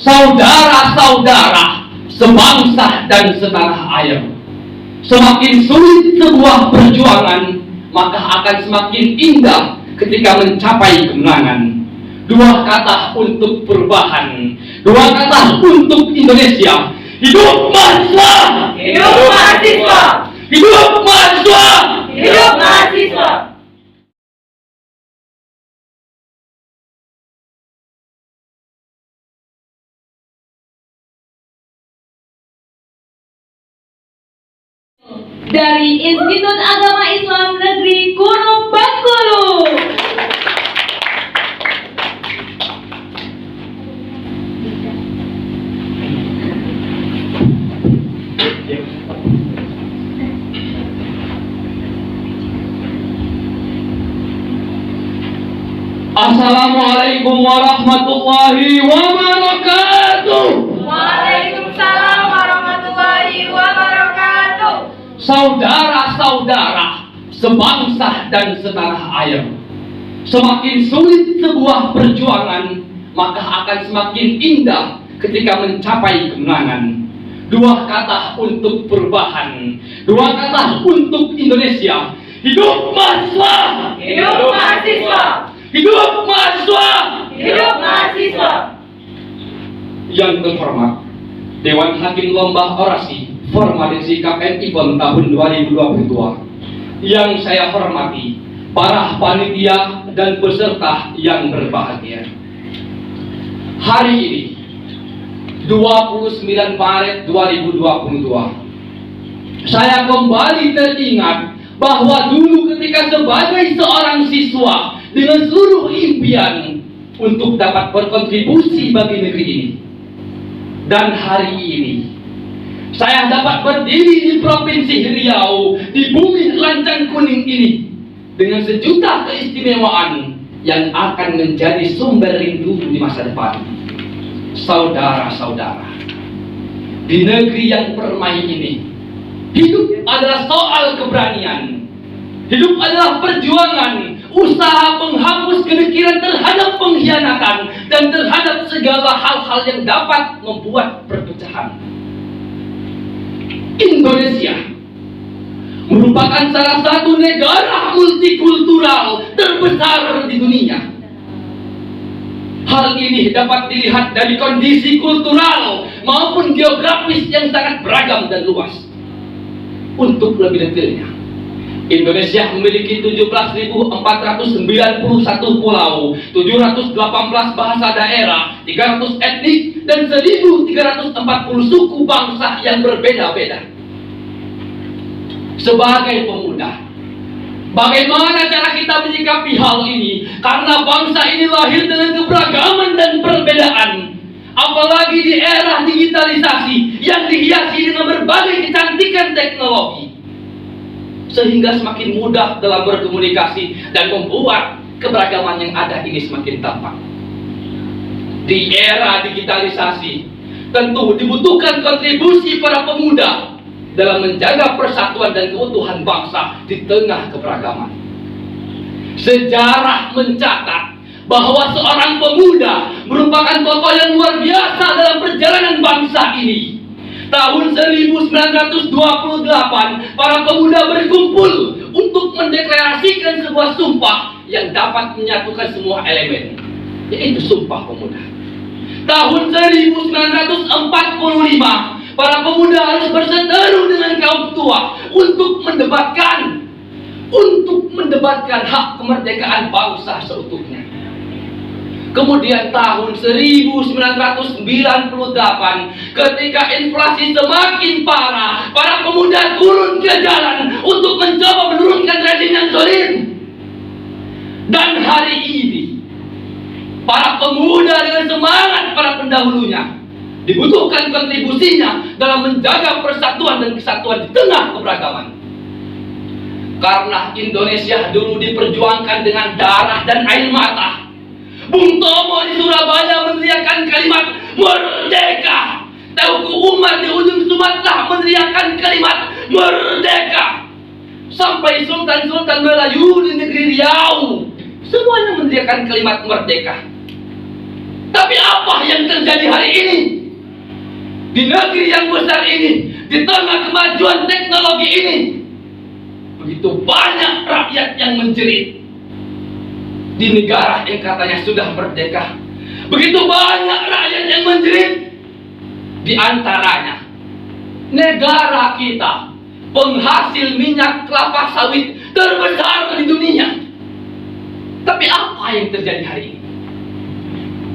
Saudara-saudara, sebangsa dan setanah air, semakin sulit sebuah perjuangan, maka akan semakin indah ketika mencapai kemenangan. Dua kata untuk perubahan, dua kata untuk Indonesia. Hidup mahasiswa! Hidup mahasiswa! Hidup mahasiswa! Hidup mahasiswa! Dari Institut Agama Islam Negeri Gunung Bengkulu. Assalamualaikum warahmatullahi wabarakatuh. Waalaikumsalam warahmatullahi wabarakatuh. Saudara-saudara, sebangsa dan setanah air, semakin sulit sebuah perjuangan, maka akan semakin indah ketika mencapai kemenangan. Dua kata untuk perubahan, dua kata untuk Indonesia. Hidup mahasiswa! Hidup mahasiswa! Hidup mahasiswa! Hidup mahasiswa! Yang terhormat, Dewan Hakim Lomba Orasi Formasi KPN PON tahun 2022. Yang saya hormati para panitia dan peserta yang berbahagia. Hari ini 29 Maret 2022, saya kembali teringat bahwa dulu ketika sebagai seorang siswa dengan seluruh impian untuk dapat berkontribusi bagi negeri ini, dan hari ini saya dapat berdiri di Provinsi Riau, di bumi lancang kuning ini, dengan sejuta keistimewaan yang akan menjadi sumber rindu di masa depan. Saudara-saudara, di negeri yang permai ini, hidup adalah soal keberanian. Hidup adalah perjuangan, usaha menghapus kenekiran terhadap pengkhianatan dan terhadap segala hal-hal yang dapat membuat perpecahan. Indonesia merupakan salah satu negara multikultural terbesar di dunia. Hal ini dapat dilihat dari kondisi kultural maupun geografis yang sangat beragam dan luas. Untuk lebih detailnya, Indonesia memiliki 17.491 pulau, 718 bahasa daerah, 300 etnik, dan 1.340 suku bangsa yang berbeda-beda. Sebagai pemuda, bagaimana cara kita menyikapi hal ini? Karena bangsa ini lahir dengan keberagaman dan perbedaan. Apalagi di era digitalisasi yang dihiasi dengan berbagai kecantikan teknologi, sehingga semakin mudah dalam berkomunikasi dan membuat keberagaman yang ada ini semakin tampak. Di era digitalisasi, tentu dibutuhkan kontribusi para pemuda dalam menjaga persatuan dan keutuhan bangsa di tengah keberagaman. Sejarah mencatat bahwa seorang pemuda merupakan tokoh yang luar biasa dalam perjalanan bangsa ini. Tahun 1928, para pemuda berkumpul untuk mendeklarasikan sebuah sumpah yang dapat menyatukan semua elemen, yaitu Sumpah Pemuda. Tahun 1945, para pemuda harus berseteru dengan kaum tua untuk mendebatkan hak kemerdekaan bangsa seutuhnya. Kemudian tahun 1998, ketika inflasi semakin parah, para pemuda turun ke jalan untuk mencoba menurunkan rezim yang zalim. Dan hari ini, para pemuda dengan semangat para pendahulunya dibutuhkan kontribusinya dalam menjaga persatuan dan kesatuan di tengah keberagaman. Karena Indonesia dulu diperjuangkan dengan darah dan air mata. Bung Tomo di Surabaya meneriakkan kalimat merdeka. Teuku Umar di ujung Sumatera meneriakkan kalimat merdeka. Sampai Sultan-Sultan Melayu di negeri Riau, semuanya meneriakkan kalimat merdeka. Tapi apa yang terjadi hari ini? Di negeri yang besar ini, di tengah kemajuan teknologi ini, begitu banyak rakyat yang menjerit. Di negara yang katanya sudah merdeka, begitu banyak rakyat yang menjerit. Di antaranya negara kita, penghasil minyak kelapa sawit terbesar di dunia. Tapi apa yang terjadi hari ini?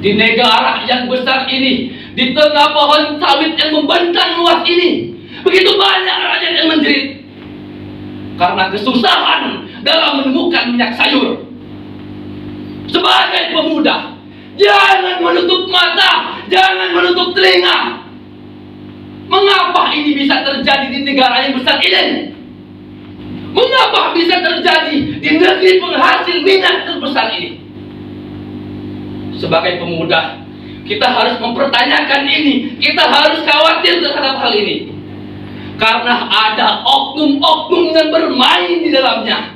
Di negara yang besar ini, di tengah pohon sawit yang membentang luas ini, begitu banyak rakyat yang menjerit karena kesusahan dalam menemukan minyak sayur. Sebagai pemuda, jangan menutup mata, jangan menutup telinga. Mengapa ini bisa terjadi di negara yang besar ini? Mengapa bisa terjadi di negeri penghasil minyak terbesar ini? Sebagai pemuda, kita harus mempertanyakan ini. Kita harus khawatir terhadap hal ini. Karena ada oknum-oknum yang bermain di dalamnya,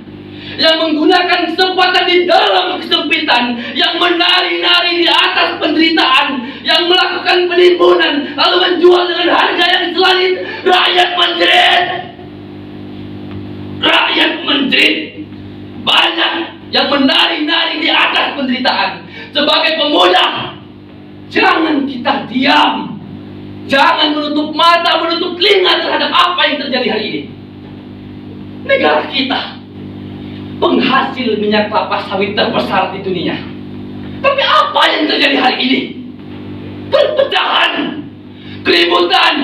yang menggunakan kesempatan di dalam kesempitan, yang menari-nari di atas penderitaan, yang melakukan penimbunan, lalu menjual dengan harga yang selangit. Rakyat menjerit. Rakyat menjerit. Banyak yang menari-nari di atas penderitaan. Sebagai pemuda, jangan kita diam. Jangan menutup mata, menutup telinga terhadap apa yang terjadi hari ini. Negara kita, penghasil minyak kelapa sawit terbesar di dunia. Tapi apa yang terjadi hari ini? Perpecahan, keributan.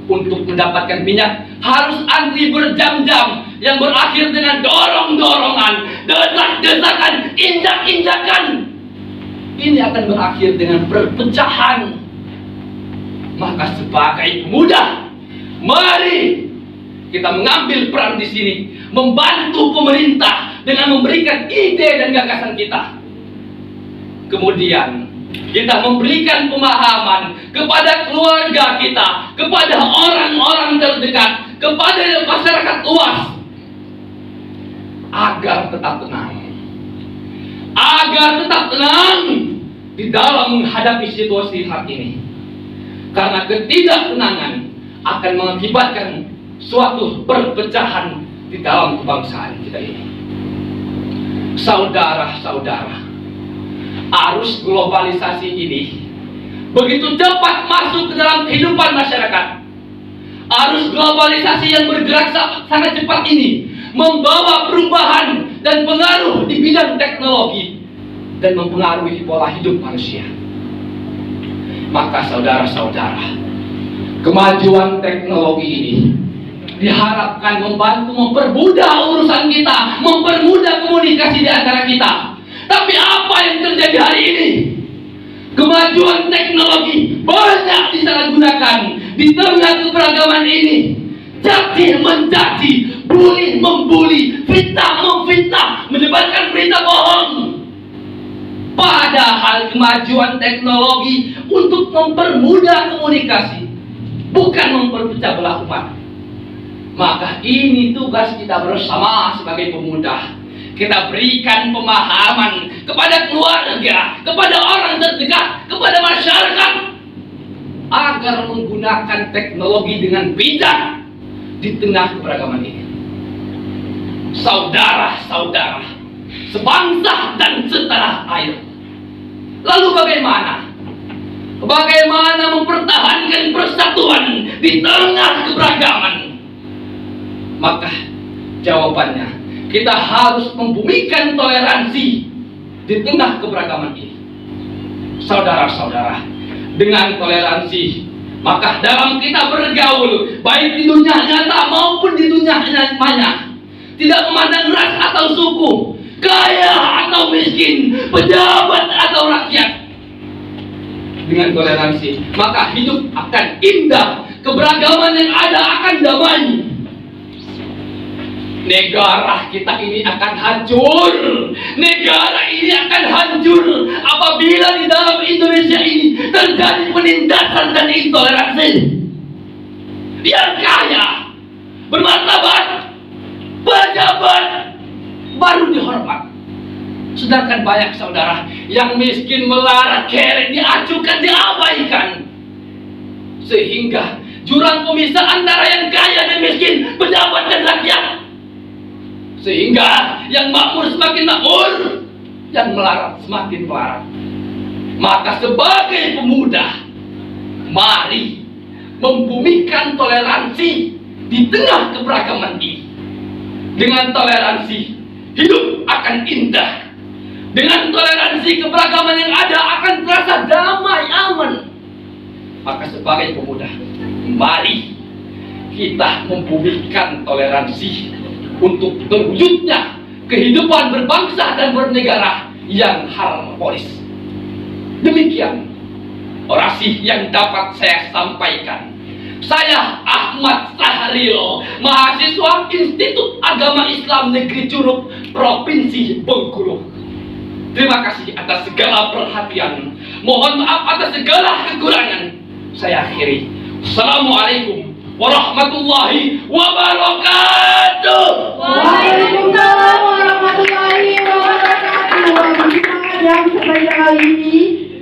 Untuk mendapatkan minyak harus antri berjam-jam, yang berakhir dengan dorong-dorongan, desak-desakan, injak-injakan. Ini akan berakhir dengan perpecahan. Maka sebagai pemuda, mari kita mengambil peran di sini, membantu pemerintah dengan memberikan ide dan gagasan kita. Kemudian kita memberikan pemahaman kepada keluarga kita, kepada orang-orang terdekat, kepada masyarakat luas, agar tetap tenang. Agar tetap tenang di dalam menghadapi situasi saat ini. Karena ketidaktenangan akan mengakibatkan suatu perpecahan di dalam kebangsaan kita ini. Saudara-saudara, arus globalisasi ini begitu cepat masuk ke dalam kehidupan masyarakat. Arus globalisasi yang bergerak sangat cepat ini membawa perubahan dan pengaruh di bidang teknologi dan mempengaruhi pola hidup manusia. Maka saudara-saudara, kemajuan teknologi ini diharapkan membantu mempermudah urusan kita, mempermudah komunikasi di antara kita. Tapi apa yang terjadi hari ini? Kemajuan teknologi banyak disalahgunakan di tengah keberagaman ini. Caci mencaci, bully membuli, fitnah memfitnah, menyebarkan berita bohong. Padahal kemajuan teknologi untuk mempermudah komunikasi, bukan memperpecah belah umat. Maka ini tugas kita bersama sebagai pemuda. Kita berikan pemahaman kepada keluarga, kepada orang terdekat, kepada masyarakat, agar menggunakan teknologi dengan bijak di tengah keberagaman ini. Saudara-saudara, sebangsa dan setanah air. Lalu bagaimana? Bagaimana mempertahankan persatuan di tengah keberagaman? Maka jawabannya, kita harus membumikan toleransi di tengah keberagaman ini. Saudara-saudara, dengan toleransi, maka dalam kita bergaul, baik di dunia nyata maupun di dunia maya, tidak memandang ras atau suku, kaya atau miskin, pejabat atau rakyat. Dengan toleransi, maka hidup akan indah, keberagaman yang ada akan damai. Negara kita ini akan hancur. Negara ini akan hancur apabila di dalam Indonesia ini terjadi penindasan dan intoleransi. Yang kaya, bermartabat, pejabat baru dihormat. Sedangkan banyak saudara yang miskin melarat, kere, diacukan, diabaikan. Sehingga jurang pemisah antara yang kaya dan miskin, pejabat dan rakyat. Sehingga yang makmur semakin makmur, yang melarat semakin melarat. Maka sebagai pemuda, mari membumikan toleransi di tengah keberagaman ini. Dengan toleransi, hidup akan indah. Dengan toleransi keberagaman yang ada akan terasa damai, aman. Maka sebagai pemuda, mari kita membumikan toleransi untuk terwujudnya kehidupan berbangsa dan bernegara yang harmonis. Demikian orasi yang dapat saya sampaikan. Saya Ahmad Sahril, mahasiswa Institut Agama Islam Negeri Curug, Provinsi Bengkulu. Terima kasih atas segala perhatian. Mohon maaf atas segala kekurangan. Saya akhiri. Assalamualaikum warahmatullahi wabarakatuh. Waalaikumsalam warahmatullahi wabarakatuh. Semangat ya peserta kita kali ini.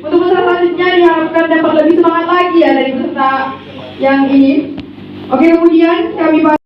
Untuk peserta selanjutnya diharapkan dapat lebih semangat lagi ya dari peserta yang ini. Oke, kemudian kami